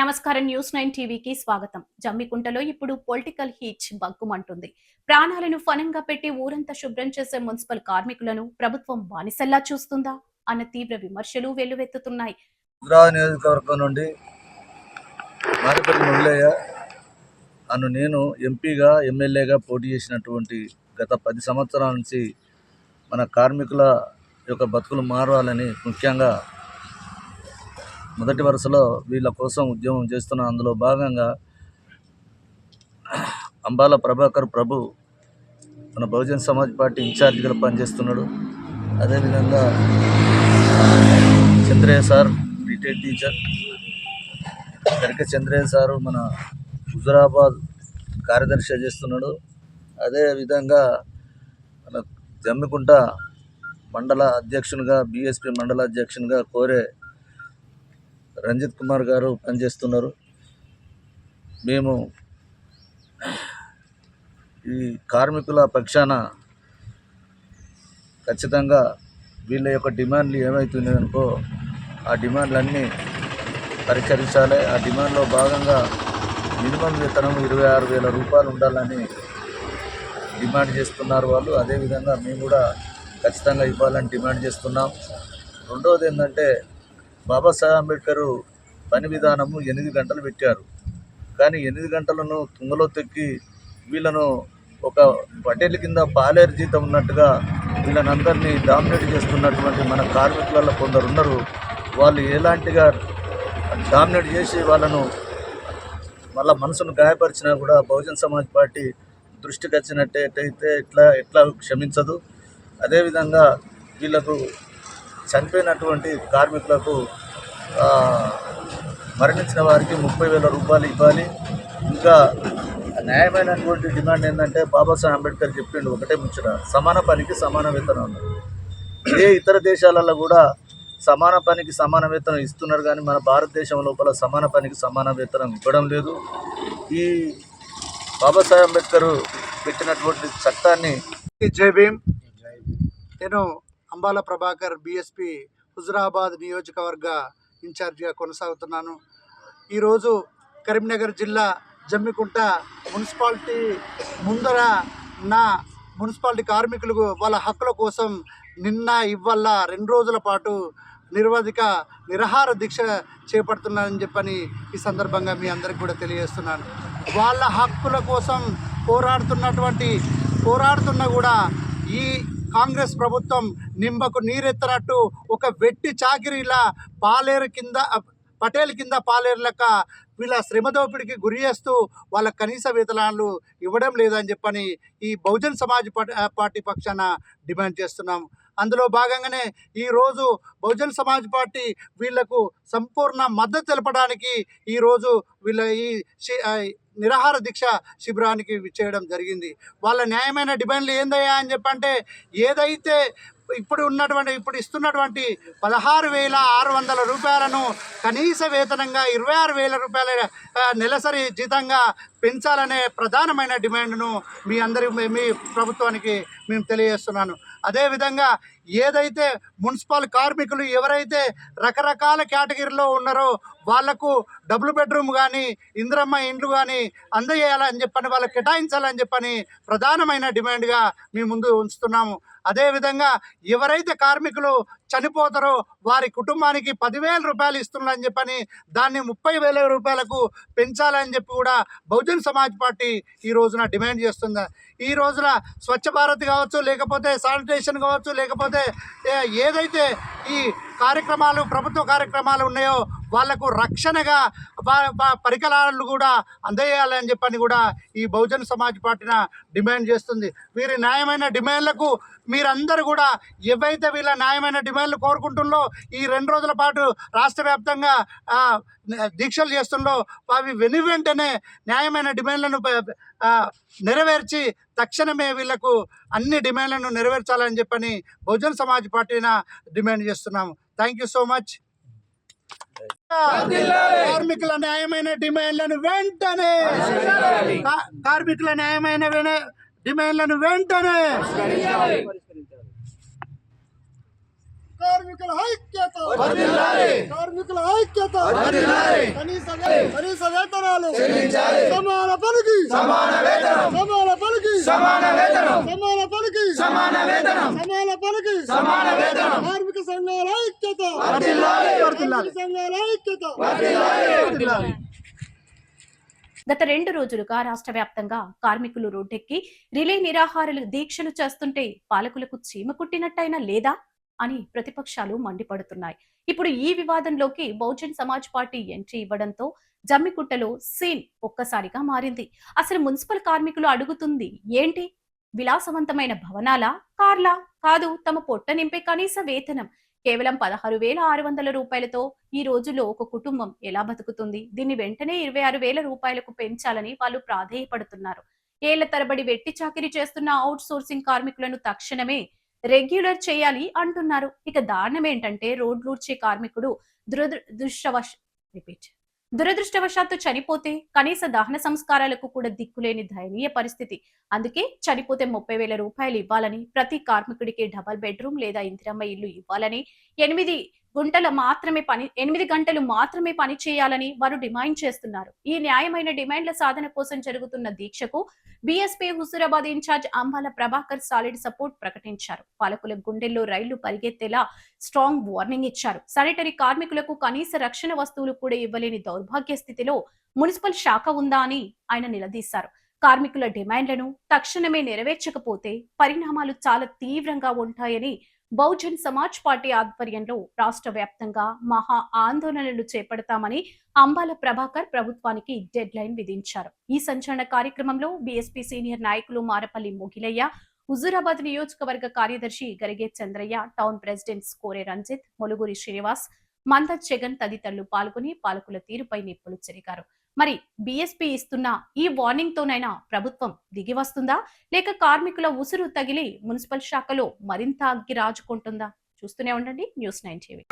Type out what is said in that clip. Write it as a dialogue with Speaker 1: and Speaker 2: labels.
Speaker 1: నమస్కారం. న్యూస్ 9 టీవీకి స్వాగతం. జమ్మికుంటలో ఇప్పుడు పొలిటికల్ హీట్ బగ్గుమంటుంది. ప్రాణాలను ఫనంగా పెట్టి ఊరంతా శుభ్రం చేసే మున్సిపల్ కార్మికులను ప్రభుత్వం బానిసల్లా చూస్తుందా అన్న తీవ్ర విమర్శలు వెల్లువెత్తుతున్నాయి.
Speaker 2: నియోజకవర్గం నుండి మారిపల్లి మురళయ్య అను నేను ఎంపీగా ఎమ్మెల్యేగా పోటీ చేసినటువంటి గత 10 సంవత్సరాల నుంచి మన కార్మికుల యొక్క బతుకులు మారాలని ముఖ్యంగా మొదటి వరుసలో వీళ్ళ కోసం ఉద్యమం చేస్తున్న అందులో భాగంగా అంబాల ప్రభాకర్ ప్రభు మన బహుజన్ సమాజ్ పార్టీ ఇన్ఛార్జిగా పనిచేస్తున్నాడు. అదేవిధంగా Chandraiah sir retired teacher, Karika Chandraiah sir మన హుజురాబాద్ కార్యదర్శి చేస్తున్నాడు. అదేవిధంగా మన జమ్మికుంట మండల అధ్యక్షునిగా బీఎస్పీ మండల అధ్యక్షునిగా కోరే రంజిత్ కుమార్ గారు పనిచేస్తున్నారు. మేము ఈ కార్మికుల పక్షాన ఖచ్చితంగా వీళ్ళ యొక్క డిమాండ్లు ఏమవుతున్నాయనుకో ఆ డిమాండ్లన్నీ పరిష్కరించాలి. ఆ డిమాండ్లో భాగంగా మినిమం వేతనం 26,000 రూపాయలు ఉండాలని డిమాండ్ చేస్తున్నారు వాళ్ళు. అదేవిధంగా మేము కూడా ఖచ్చితంగా ఇవ్వాలని డిమాండ్ చేస్తున్నాం. రెండవది ఏంటంటే బాబాసాహెబ్ అంబేద్కర్ పని విధానము 8 గంటలు పెట్టారు. కానీ 8 గంటలను తుంగలో తొక్కి వీళ్ళను ఒక పటేల్ కింద పాలేరు జీతం ఉన్నట్టుగా వీళ్ళనందరినీ డామినేట్ చేస్తున్నటువంటి మన కార్మికులలో కొందరు ఉన్నారు. వాళ్ళు ఎలాంటిగా డామినేట్ చేసి వాళ్ళను మళ్ళీ మనసును గాయపరిచినా కూడా బహుజన్ సమాజ్ పార్టీ దృష్టికి వచ్చినట్టయితే ఎట్లా క్షమించదు. అదేవిధంగా వీళ్ళకు చనిపోయినటువంటి కార్మికులకు మరణించిన వారికి 30,000 రూపాయలు ఇవ్వాలి. ఇంకా న్యాయమైనటువంటి డిమాండ్ ఏంటంటే బాబాసాహెబ్ అంబేద్కర్ చెప్పిండు ఒకటే ముచ్చట, సమాన పనికి సమాన వేతనం అన్నారు. ఏ ఇతర దేశాలలో కూడా సమాన పనికి సమాన వేతనం ఇస్తున్నారు, కానీ మన భారతదేశం లోపల సమాన పనికి సమాన వేతనం ఇవ్వడం లేదు. ఈ బాబాసాహెబ్ అంబేద్కర్ పెట్టినటువంటి చట్టాన్ని
Speaker 3: జై భీమ్. నేను అంబాల ప్రభాకర్ బీఎస్పీ హుజురాబాద్ నియోజకవర్గ ఇన్ఛార్జిగా కొనసాగుతున్నాను. ఈరోజు కరీంనగర్ జిల్లా జమ్మికుంట మున్సిపాలిటీ ముందర నా మున్సిపాలిటీ కార్మికులకు వాళ్ళ హక్కుల కోసం నిన్న ఇవాళ 2 రోజుల పాటు నిరహార దీక్ష చేపడుతున్నానని చెప్పని ఈ సందర్భంగా మీ అందరికి కూడా తెలియజేస్తున్నాను. వాళ్ళ హక్కుల కోసం పోరాడుతున్నా కూడా ఈ కాంగ్రెస్ ప్రభుత్వం నింబకు నీరెత్తనట్టు ఒక వెట్టి చాకిరీలా పటేల్ కింద పాలేరు లెక్క వీళ్ళ శ్రమ దోపిడికి గురి చేస్తూ వాళ్ళ కనీస వేతనాలు ఇవ్వడం లేదని చెప్పని ఈ బహుజన్ సమాజ్ పార్టీ పక్షాన డిమాండ్ చేస్తున్నాం. అందులో భాగంగానే ఈరోజు బహుజన్ సమాజ్ పార్టీ వీళ్లకు సంపూర్ణ మద్దతు తెలపడానికి ఈరోజు వీళ్ళ ఈ నిరాహార దీక్ష శిబిరానికి చేయడం జరిగింది. వాళ్ళ న్యాయమైన డిమాండ్లు ఏందయ్యా అని చెప్పంటే, ఏదైతే ఇప్పుడు ఇస్తున్నటువంటి 16,600 రూపాయలను కనీస వేతనంగా 26,000 రూపాయల నెలసరి జీతంగా పెంచాలనే ప్రధానమైన డిమాండ్ను మీ ప్రభుత్వానికి మేము తెలియజేస్తున్నాను. అదేవిధంగా ఏదైతే మున్సిపల్ కార్మికులు ఎవరైతే రకరకాల కేటగిరీలో ఉన్నారో వాళ్లకు డబుల్ బెడ్రూమ్ కానీ ఇందిరమ్మ ఇండ్లు కానీ అందజేయాలని చెప్పని వాళ్ళకి కేటాయించాలని చెప్పని ప్రధానమైన డిమాండ్గా మీ ముందు ఉంచుతున్నాము. అదేవిధంగా ఎవరైతే కార్మికులు చనిపోతారో వారి కుటుంబానికి 10,000 రూపాయలు ఇస్తున్నారని చెప్పని దాన్ని 30,000 రూపాయలకు పెంచాలని చెప్పి కూడా బహుజన్ సమాజ్ పార్టీ ఈ రోజున డిమాండ్ చేస్తుంది. ఈ రోజున స్వచ్ఛ భారత్ కావచ్చు, లేకపోతే శానిటేషన్ కావచ్చు, లేకపోతే ఏదైతే ఈ కార్యక్రమాలు ప్రభుత్వ కార్యక్రమాలు ఉన్నాయో వాళ్లకు రక్షణగా పరికరాలు కూడా అందజేయాలని చెప్పని కూడా ఈ బహుజన్ సమాజ్ పార్టీన డిమాండ్ చేస్తుంది. వీరి న్యాయమైన డిమాండ్లకు మీరందరూ కూడా ఏవైతే వీళ్ళ న్యాయమైన డిమాండ్లు కోరుకుంటుందో ఈ 2 రోజుల పాటు రాష్ట్ర వ్యాప్తంగా దీక్షలు చేస్తుండో అవి వెంటనే న్యాయమైన డిమాండ్లను నెరవేర్చి తక్షణమే వీళ్లకు అన్ని డిమాండ్లను నెరవేర్చాలని చెప్పని బహుజన్ సమాజ్ పార్టీన డిమాండ్ చేస్తున్నాము. Thank you so much. కార్మికుల న్యాయమైన డిమాండ్లను వెంటనే
Speaker 4: కార్మికుల ఐక్యత కార్మికుల ఐక్యత కనీస వేతనాలు సమాన పనికి సమాన పనికి సమాన పనికి సమాన పనికి కార్మిక సంఘాల ఐక్యత సంఘాల ఐక్యత
Speaker 1: గత 2 రోజులుగా రాష్ట్ర వ్యాప్తంగా కార్మికులు రోడ్డెక్కి రిలే నిరాహారాలు దీక్షలు చేస్తుంటే పాలకులకు చీమ కుట్టినట్టయినా లేదా అని ప్రతిపక్షాలు మండిపడుతున్నాయి. ఇప్పుడు ఈ వివాదంలోకి బహుజన్ సమాజ్ పార్టీ ఎంట్రీ ఇవ్వడంతో జమ్మికుంటలో సీన్ ఒక్కసారిగా మారింది. అసలు మున్సిపల్ కార్మికులు అడుగుతుంది ఏంటి? విలాసవంతమైన భవనాలా, కార్లా? కాదు, తమ పొట్ట నింపే కనీస వేతనం. కేవలం 16,600 రూపాయలతో ఈ రోజుల్లో ఒక కుటుంబం ఎలా బతుకుతుంది? దీన్ని వెంటనే 26,000 రూపాయలకు పెంచాలని వాళ్ళు ప్రాధేయపడుతున్నారు. ఏళ్ల తరబడి వెట్టి చాకిరీ చేస్తున్న అవుట్ సోర్సింగ్ కార్మికులను తక్షణమే రెగ్యులర్ చేయాలి అంటున్నారు. ఇక దారుణం ఏంటంటే రోడ్లూడ్చే కార్మికుడు దురదృష్టవశాత్తు చనిపోతే కనీస దహన సంస్కారాలకు కూడా దిక్కులేని దయనీయ పరిస్థితి. అందుకే చనిపోతే 30,000 రూపాయలు ఇవ్వాలని, ప్రతి కార్మికుడికి డబల్ బెడ్రూమ్ లేదా ఇందిరమ్మ ఇల్లు ఇవ్వాలని, 8 గంటలు మాత్రమే పని చేయాలని వారు డిమాండ్ చేస్తున్నారు. ఈ న్యాయమైన డిమాండ్ల సాధన కోసం జరుగుతున్న దీక్షకు BSP Huzurabad incharge Ambala Prabhakar solid support ప్రకటించారు. పాలకుల గుండెల్లో రైళ్లు పరిగెత్తేలా స్ట్రాంగ్ వార్నింగ్ ఇచ్చారు. శానిటరీ కార్మికులకు కనీస రక్షణ వస్తువులు కూడా ఇవ్వలేని దౌర్భాగ్య స్థితిలో మున్సిపల్ శాఖ ఉందా అని ఆయన నిలదీశారు. కార్మికుల డిమాండ్లను తక్షణమే నెరవేర్చకపోతే పరిణామాలు చాలా తీవ్రంగా ఉంటాయని బహుజన్ సమాజ్ పార్టీ ఆధ్వర్యంలో రాష్ట్ర వ్యాప్తంగా మహా ఆందోళనలు చేపడతామని అంబాల ప్రభాకర్ ప్రభుత్వానికి డెడ్ లైన్ విధించారు. ఈ సంచలన కార్యక్రమంలో బీఎస్పీ సీనియర్ నాయకులు మారపల్లి మొగిలయ్య, హుజూరాబాద్ నియోజకవర్గ కార్యదర్శి గరిగే చంద్రయ్య, టౌన్ ప్రెసిడెంట్స్ కోరే రంజిత్, మొలుగురి శ్రీనివాస్, మంద జగన్ తదితరులు పాల్గొని పాలకుల తీరుపై నిప్పులు చెరిగారు. మరి బీఎస్పీ ఇస్తున్న ఈ వార్నింగ్ తోనైనా ప్రభుత్వం దిగి వస్తుందా, లేక కార్మికుల ఉసురు తగిలి మున్సిపల్ శాఖలో మరింత అగ్గి రాజుకుంటుందా? చూస్తూనే ఉండండి న్యూస్ 9 టీవీ.